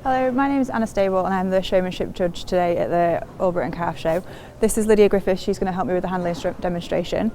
Hello, my name is Anna Stable and I'm the showmanship judge today at the Albrighton Calf Show. This is Lydia Griffiths, she's going to help me with the handling demonstration.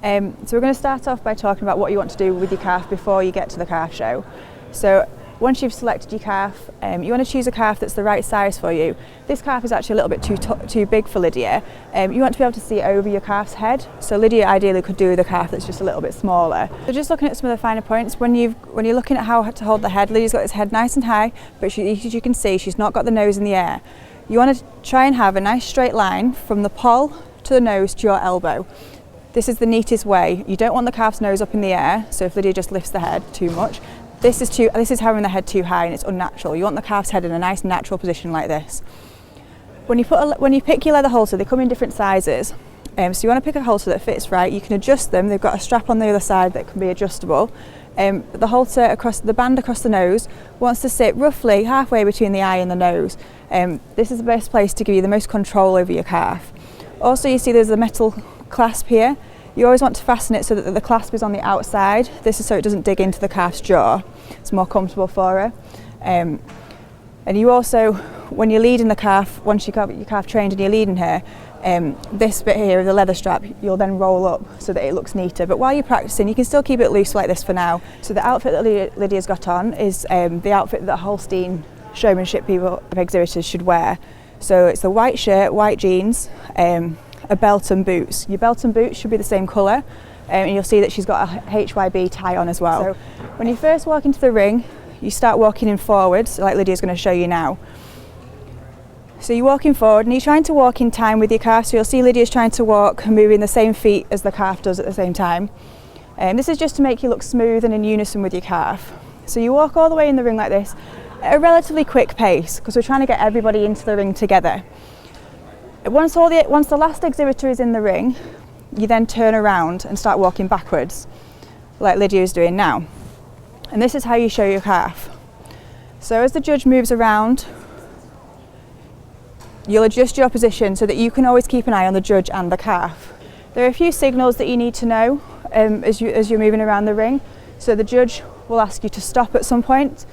So we're going to start off by talking about what you want to do with your calf before you get to the calf show. So once you've selected your calf, you want to choose a calf that's the right size for you. This calf is actually a little bit too big for Lydia. You want to be able to see over your calf's head. So Lydia ideally could do with a calf that's just a little bit smaller. So just looking at some of the finer points, when you're looking at how to hold the head, Lydia's got this head nice and high, but as you can see, she's not got the nose in the air. You want to try and have a nice straight line from the poll to the nose to your elbow. This is the neatest way. You don't want the calf's nose up in the air, so if Lydia just lifts the head too much, this is having the head too high and it's unnatural. You want the calf's head in a nice natural position like this. When you pick your leather halter, they come in different sizes. So you want to pick a halter that fits right. You can adjust them. They've got a strap on the other side that can be adjustable. The halter the band across the nose wants to sit roughly halfway between the eye and the nose. This is the best place to give you the most control over your calf. Also, you see there's a metal clasp here. You always want to fasten it so that the clasp is on the outside. This is so it doesn't dig into the calf's jaw. It's more comfortable for her. And you also, when you're leading the calf, once you got your calf trained and you're leading her, this bit here of the leather strap, you'll then roll up so that it looks neater. But while you're practicing, you can still keep it loose like this for now. So the outfit that Lydia's got on is the outfit that Holstein showmanship people, exhibitors should wear. So it's the white shirt, white jeans, a belt and boots. Your belt and boots should be the same colour, and you'll see that she's got a HYB tie on as well. So when you first walk into the ring, you start walking in forwards, like Lydia's going to show you now. So you're walking forward and you're trying to walk in time with your calf, so you'll see Lydia's trying to walk and moving the same feet as the calf does at the same time. This is just to make you look smooth and in unison with your calf. So you walk all the way in the ring like this at a relatively quick pace because we're trying to get everybody into the ring together. Once the last exhibitor is in the ring, you then turn around and start walking backwards, like Lydia is doing now. And this is how you show your calf. So as the judge moves around, you'll adjust your position so that you can always keep an eye on the judge and the calf. There are a few signals that you need to know as you're moving around the ring. So the judge will ask you to stop at some point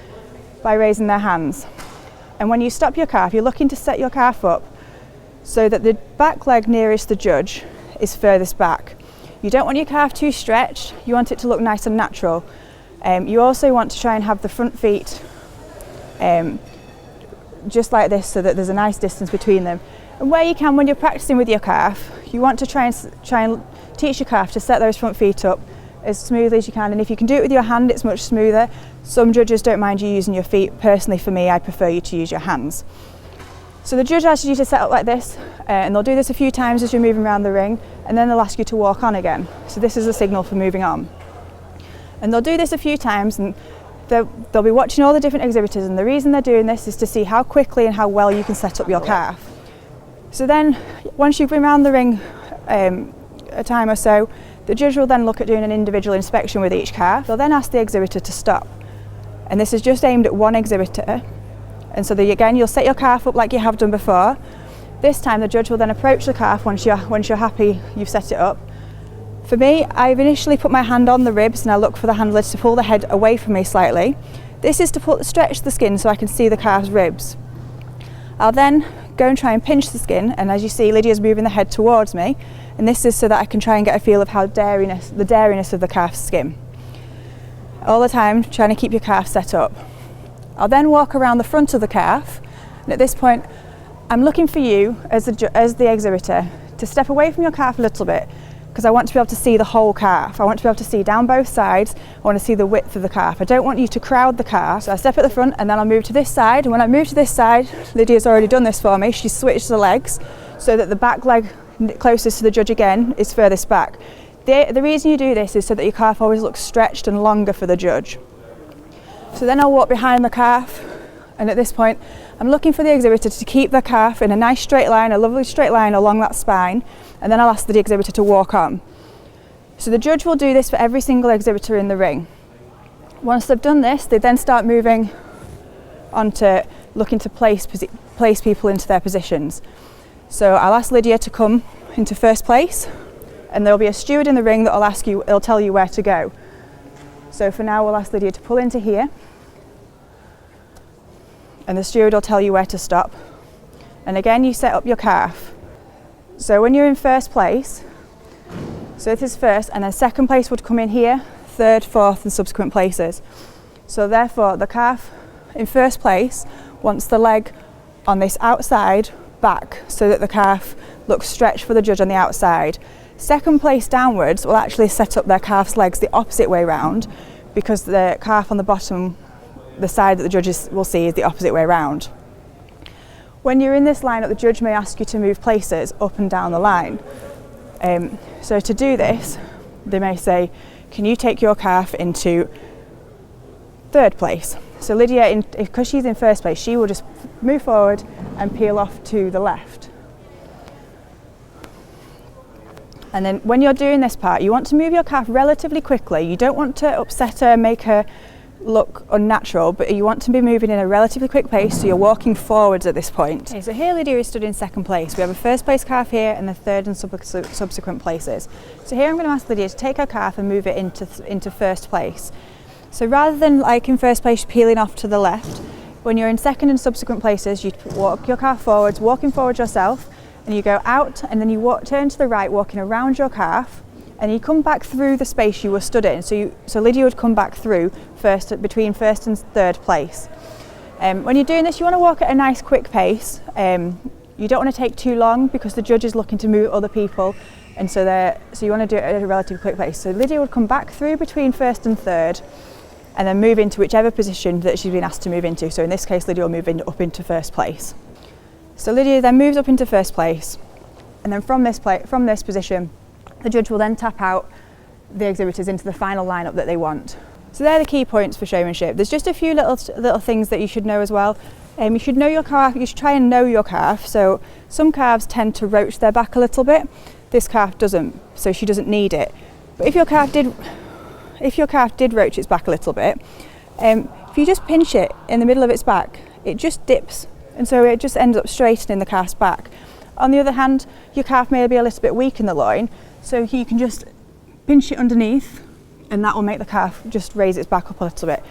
by raising their hands. And when you stop your calf, you're looking to set your calf up so that the back leg nearest the judge is furthest back. You don't want your calf too stretched, you want it to look nice and natural. You also want to try and have the front feet just like this so that there's a nice distance between them. And where you can, when you're practicing with your calf, you want to try and teach your calf to set those front feet up as smoothly as you can, and if you can do it with your hand it's much smoother. Some judges don't mind you using your feet. Personally for me, I prefer you to use your hands. So the judge asks you to set up like this, and they'll do this a few times as you're moving around the ring, and then they'll ask you to walk on again. So this is a signal for moving on. And they'll do this a few times, and they'll be watching all the different exhibitors, and the reason they're doing this is to see how quickly and how well you can set up your calf. So then, once you've been around the ring a time or so, the judge will then look at doing an individual inspection with each calf. They'll then ask the exhibitor to stop. And this is just aimed at one exhibitor. And so again, you'll set your calf up like you have done before. This time the judge will then approach the calf once you're happy you've set it up. For me, I've initially put my hand on the ribs and I look for the handler to pull the head away from me slightly. This is to stretch the skin so I can see the calf's ribs. I'll then go and try and pinch the skin, and as you see, Lydia's moving the head towards me, and this is so that I can try and get a feel of the dariness of the calf's skin. All the time trying to keep your calf set up. I'll then walk around the front of the calf, and at this point I'm looking for you as the exhibitor to step away from your calf a little bit, because I want to be able to see the whole calf. I want to be able to see down both sides. I want to see the width of the calf. I don't want you to crowd the calf. So I step at the front and then I'll move to this side, and when I move to this side, Lydia's already done this for me, she's switched the legs so that the back leg closest to the judge again is furthest back. The reason you do this is so that your calf always looks stretched and longer for the judge. So then I'll walk behind the calf, and at this point I'm looking for the exhibitor to keep the calf in a nice straight line, a lovely straight line along that spine, and then I'll ask the exhibitor to walk on. So the judge will do this for every single exhibitor in the ring. Once they've done this, they then start moving on to looking to place people into their positions. So I'll ask Lydia to come into first place, and there'll be a steward in the ring that'll tell you where to go. So for now we'll ask Lydia to pull into here, and the steward will tell you where to stop. And again, you set up your calf. So when you're in first place, so this is first, and then second place would come in here, third, fourth and subsequent places. So therefore the calf in first place wants the leg on this outside back so that the calf looks stretched for the judge on the outside. Second place downwards will actually set up their calf's legs the opposite way round, because the calf on the bottom, the side that the judges will see, is the opposite way round. When you're in this lineup, the judge may ask you to move places up and down the line. So to do this, they may say, can you take your calf into third place? So Lydia, because she's in first place, she will just move forward and peel off to the left. And then when you're doing this part, you want to move your calf relatively quickly. You don't want to upset her, make her look unnatural, but you want to be moving in a relatively quick pace, so you're walking forwards at this point. Okay, so here Lydia is stood in second place. We have a first place calf here and the third and subsequent places. So here I'm going to ask Lydia to take her calf and move it into first place. So rather than like in first place peeling off to the left, when you're in second and subsequent places, you walk your calf forwards, walking forward yourself, and you go out and then you turn to the right, walking around your calf, and you come back through the space you were stood in. So Lydia would come back through between first and third place. When you're doing this, you want to walk at a nice quick pace. You don't want to take too long because the judge is looking to move other people, and so you want to do it at a relatively quick pace. So Lydia would come back through between first and third, and then move into whichever position that she's been asked to move into. So in this case, Lydia will move up into first place. So Lydia then moves up into first place, and then from this position, the judge will then tap out the exhibitors into the final lineup that they want. So they're the key points for showmanship. There's just a few little things that you should know as well. You should know your calf. You should try and know your calf. So some calves tend to roach their back a little bit. This calf doesn't, so she doesn't need it. But if your calf did roach its back a little bit, if you just pinch it in the middle of its back, it just dips, and so it just ends up straightening the calf's back. On the other hand, your calf may be a little bit weak in the loin, so you can just pinch it underneath, and that will make the calf just raise its back up a little bit.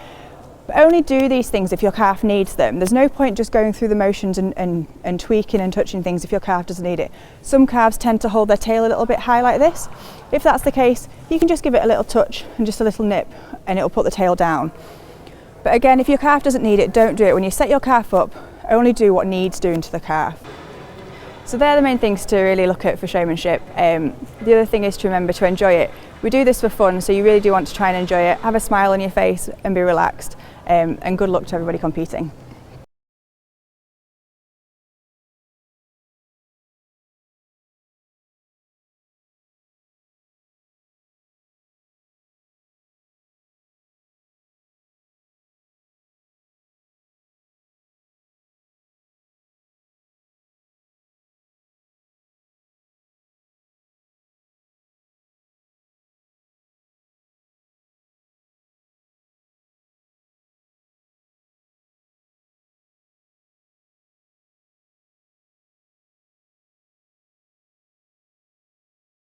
But only do these things if your calf needs them. There's no point just going through the motions and tweaking and touching things if your calf doesn't need it. Some calves tend to hold their tail a little bit high like this. If that's the case, you can just give it a little touch and just a little nip, and it'll put the tail down. But again, if your calf doesn't need it, don't do it. When you set your calf up, only do what needs doing to the calf. So they're the main things to really look at for showmanship. The other thing is to remember to enjoy it. We do this for fun, so you really do want to try and enjoy it. Have a smile on your face and be relaxed. And good luck to everybody competing.